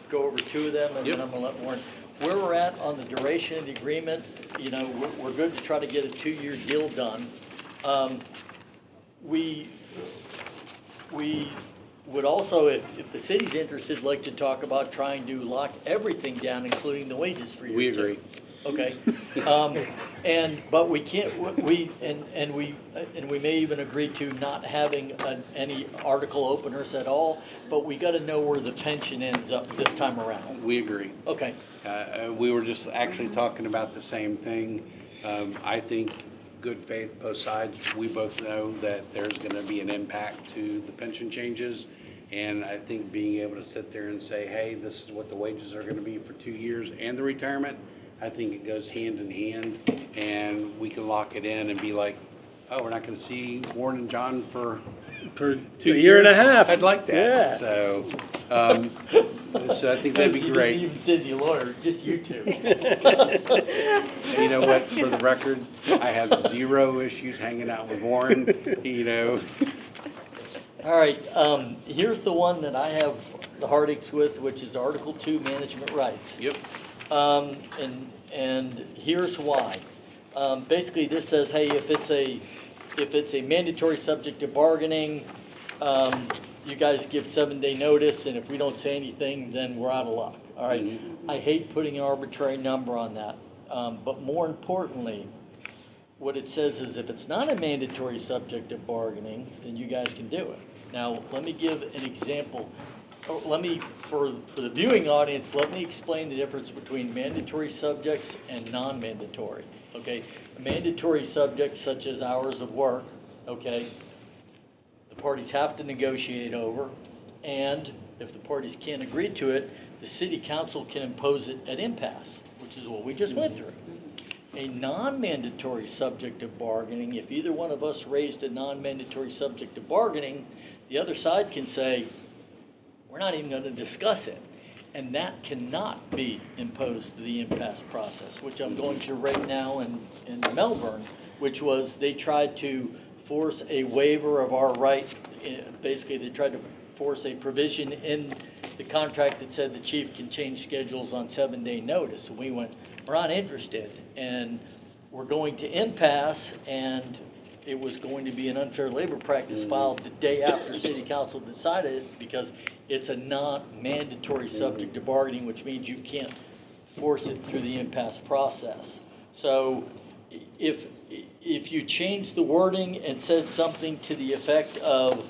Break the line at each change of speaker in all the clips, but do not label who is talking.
go over two of them, and
Yep.
then I'm going to let Warren. Where we're at on the duration of the agreement, you know, we're good to try to get a 2-year deal done. We would also, if the city's interested, like to talk about trying to lock everything down, including the wages for year
We
two.
agree.
Okay, but we can't, we may even agree to not having any article openers at all, but we gotta know where the pension ends up this time around.
We agree.
Okay,
We were just actually talking about the same thing. I think good faith, both sides, we both know that there's gonna be an impact to the pension changes. And I think being able to sit there and say, hey, this is what the wages are gonna be for 2 years and the retirement, I think it goes hand in hand, and we can lock it in and be like, oh, we're not gonna see Warren and John for 2 years.
Year and a half.
I'd like that.
Yeah.
So I think that'd be great.
You didn't even send your lawyer, just you two.
And you know what, for the record, I have 0 issues hanging out with Warren, you know.
All right, here's the one that I have the heartaches with, which is Article 2, management rights.
Yep.
And here's why. Basically, this says, hey, if it's a mandatory subject to bargaining, you guys give 7-day notice, and if we don't say anything, then we're out of luck. All right.
Mm-hmm.
I hate putting an arbitrary number on that, but more importantly, what it says is if it's not a mandatory subject of bargaining, then you guys can do it. Now, let me give an example. For the viewing audience, let me explain the difference between mandatory subjects and non-mandatory, okay? A mandatory subject such as hours of work, okay, the parties have to negotiate over, and if the parties can't agree to it, the city council can impose it at impasse, which is what we just went through. A non-mandatory subject of bargaining, if either one of us raised a non-mandatory subject of bargaining, the other side can say, we're not even going to discuss it. And that cannot be imposed to the impasse process, which I'm going through right now in Melbourne, which was they tried to force a waiver of our right. Basically, they tried to force a provision in the contract that said the chief can change schedules on 7-day notice. And we went, we're not interested. And we're going to impasse, and it was going to be an unfair labor practice filed the day after city council decided it, because it's a non-mandatory subject to bargaining, which means you can't force it through the impasse process. So if you change the wording and said something to the effect of,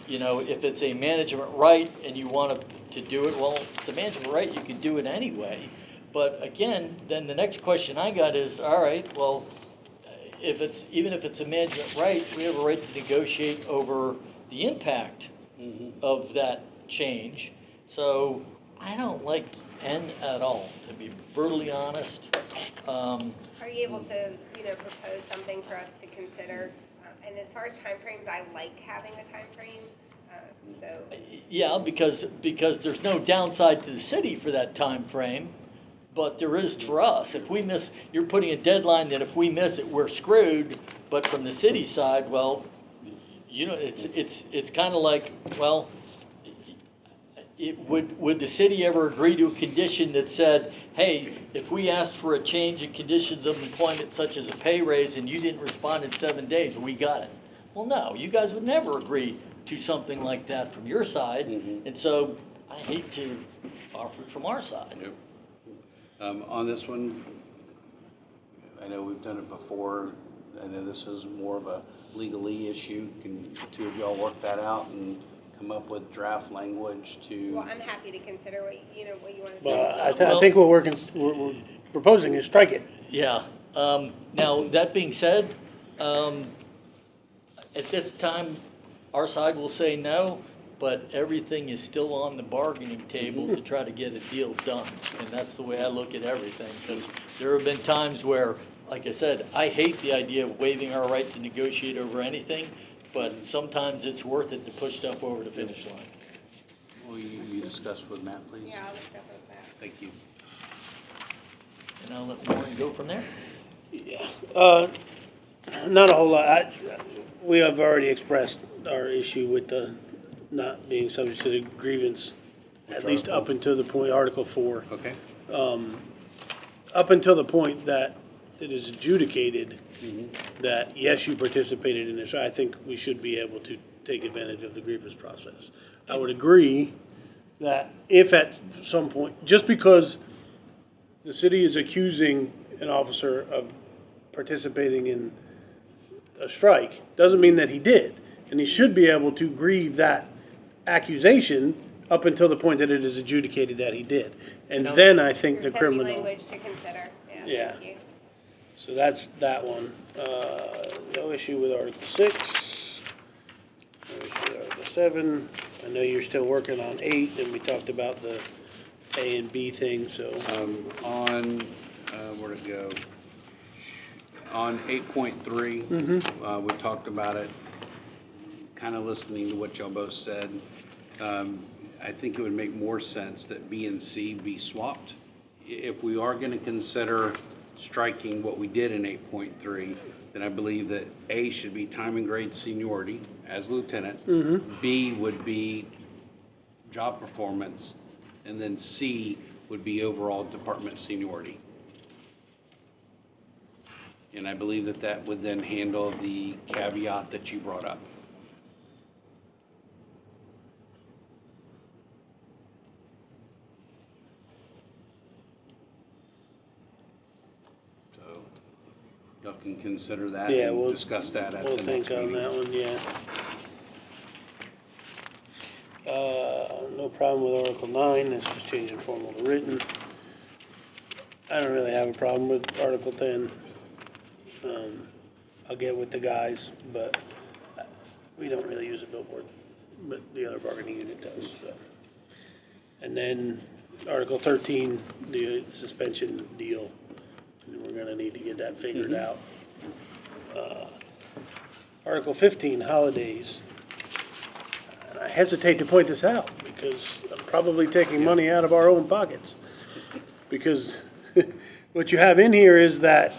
you know, if it's a management right and you want to do it, well, it's a management right, you can do it anyway. But again, then the next question I got is, all right, well, even if it's a management right, we have a right to negotiate over the impact of that change. So I don't like N at all, to be brutally honest.
Are you able to, propose something for us to consider? And as far as timeframes, I like having a timeframe.
Yeah, because there's no downside to the city for that time frame, but there is for us. If we miss, you're putting a deadline that if we miss it, we're screwed. But from the city side, well, it's kind of like, well, would the city ever agree to a condition that said, hey, if we asked for a change in conditions of employment such as a pay raise and you didn't respond in 7 days, we got it? Well, no, you guys would never agree to something like that from your side. And so I hate to offer it from our side.
Yep. On this one, I know we've done it before. I know this is more of a legally issue. Can the two of y'all work that out and come up with draft language to?
Well, I'm happy to consider what you want to say.
Well, I think what we're proposing is strike it.
Yeah. Now, that being said, at this time, our side will say no, but everything is still on the bargaining table to try to get a deal done. And that's the way I look at everything, because there have been times where, like I said, I hate the idea of waiving our right to negotiate over anything, but sometimes it's worth it to push stuff over the finish line.
Will you discuss with Matt, please?
Yeah, I'll discuss with Matt.
Thank you.
And I'll let Warren go from there.
Yeah. Not a whole lot. We have already expressed our issue with the not being subject to the grievance at least up until the point, Article 4.
Okay.
Up until the point that it is adjudicated
Mhm.
that, yes, you participated in this, I think we should be able to take advantage of the grievance process. I would agree that if at some point, just because the city is accusing an officer of participating in a strike, doesn't mean that he did. And he should be able to grieve that accusation up until the point that it is adjudicated that he did. And then I think the
There's heavy
criminal.
language to consider,
Yeah.
thank you.
So that's that one. No issue with Article 6. No issue with Article 7. I know you're still working on 8, and we talked about the A and B thing, so.
Where'd it go? On 8.3, we talked about it, kind of listening to what y'all both said. I think it would make more sense that B and C be swapped. If we are going to consider striking what we did in 8.3, then I believe that A should be time and grade seniority as lieutenant. B would be job performance, and then C would be overall department seniority. And I believe that that would then handle the caveat that you brought up. So y'all can consider that
Yeah,
and
we'll
discuss that at the
We'll
next
think on
meeting.
that one, yeah. No problem with Article 9, that's just changing formal to written. I don't really have a problem with Article 10. I'll get with the guys, but we don't really use a billboard, but the other bargaining unit does, so. And then Article 13, the suspension deal, we're gonna need to get that figured out. Article 15, holidays. And I hesitate to point this out because I'm probably taking money out of our own pockets. Because what you have in here is that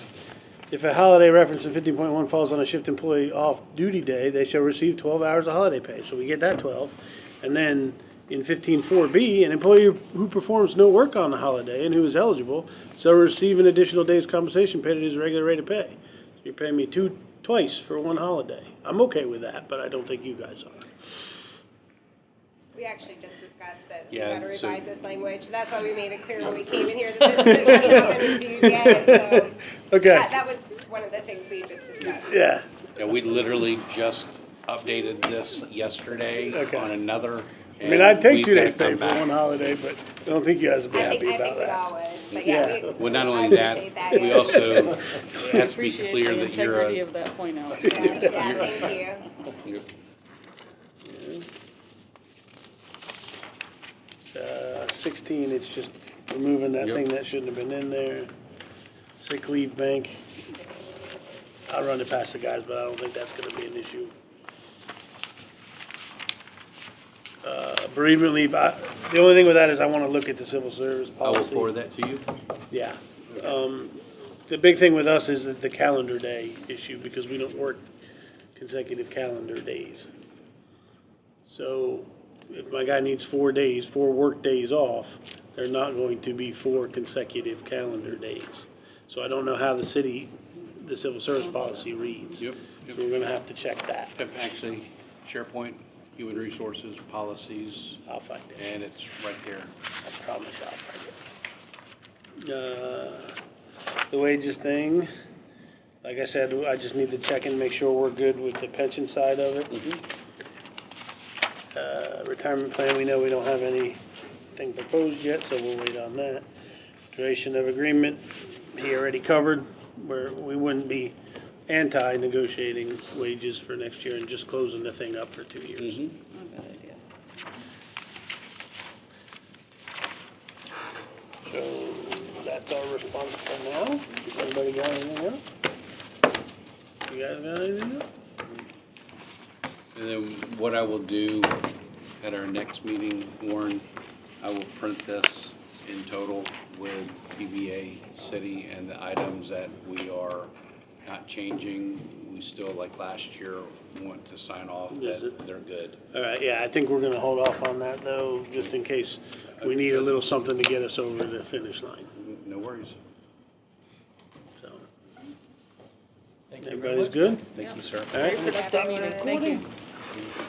if a holiday reference in 15.1 falls on a shift employee off-duty day, they shall receive 12 hours of holiday pay. So we get that 12. And then in 15.4b, an employee who performs no work on the holiday and who is eligible shall receive an additional day's compensation paid at his regular rate of pay. So you're paying me twice for one holiday. I'm okay with that, but I don't think you guys are.
We actually just discussed that we
Yeah,
gotta
so-
revise this language, that's why we made it clear when we came in here that this has not been reviewed yet, so.
Okay.
That was one of the things we just discussed.
Yeah.
Yeah, we literally just updated this yesterday
Okay.
on another.
I mean, I'd take
we've
2 days
gotta
pay
come
for
back.
one holiday, but I don't think you guys would be
I think
happy about
we all
that.
would, but
Yeah.
yeah,
Well, not
I
only that,
appreciate that,
we
yeah.
also have to be
Appreciate
clear
the
that you're
integrity
a.
of that point out.
Yes, yeah, thank you.
16, it's just removing that
Yep.
thing that shouldn't have been in there. Sick leave bank. I'll run it past the guys, but I don't think that's gonna be an issue. Bereavement leave, the only thing with that is I wanna look at the civil service
I will
policy.
forward that to you.
Yeah. The big thing with us is the calendar day issue, because we don't work consecutive calendar days. So if my guy needs 4 days, 4 work days off, they're not going to be 4 consecutive calendar days. So I don't know how the civil service policy reads.
Yep.
So we're gonna have to check that.
Yep, actually, SharePoint, Human Resources, Policies,
I'll find it.
and it's right there.
I promise I'll find it. The wages thing, like I said, I just need to check and make sure we're good with the pension side of it. Retirement plan, we know we don't have anything proposed yet, so we'll wait on that. Duration of agreement, he already covered, where we wouldn't be anti-negotiating wages for next year and just closing the thing up for 2 years.
Not a bad idea.
So that's our response for now. Anybody got anything else? You guys got anything else?
And then what I will do at our next meeting, Warren, I will print this in total with PBA City and the items that we are not changing. We still, like last year, want to sign off
Is
that
it?
they're good.
All right, yeah, I think we're gonna hold off on that though, just in case we need a little something to get us over the finish line,
No worries.
so.
Thank you very
Everybody's
much.
good?
Thank you, sir.
All right.
Productive meeting.
Thank you.
Thank you.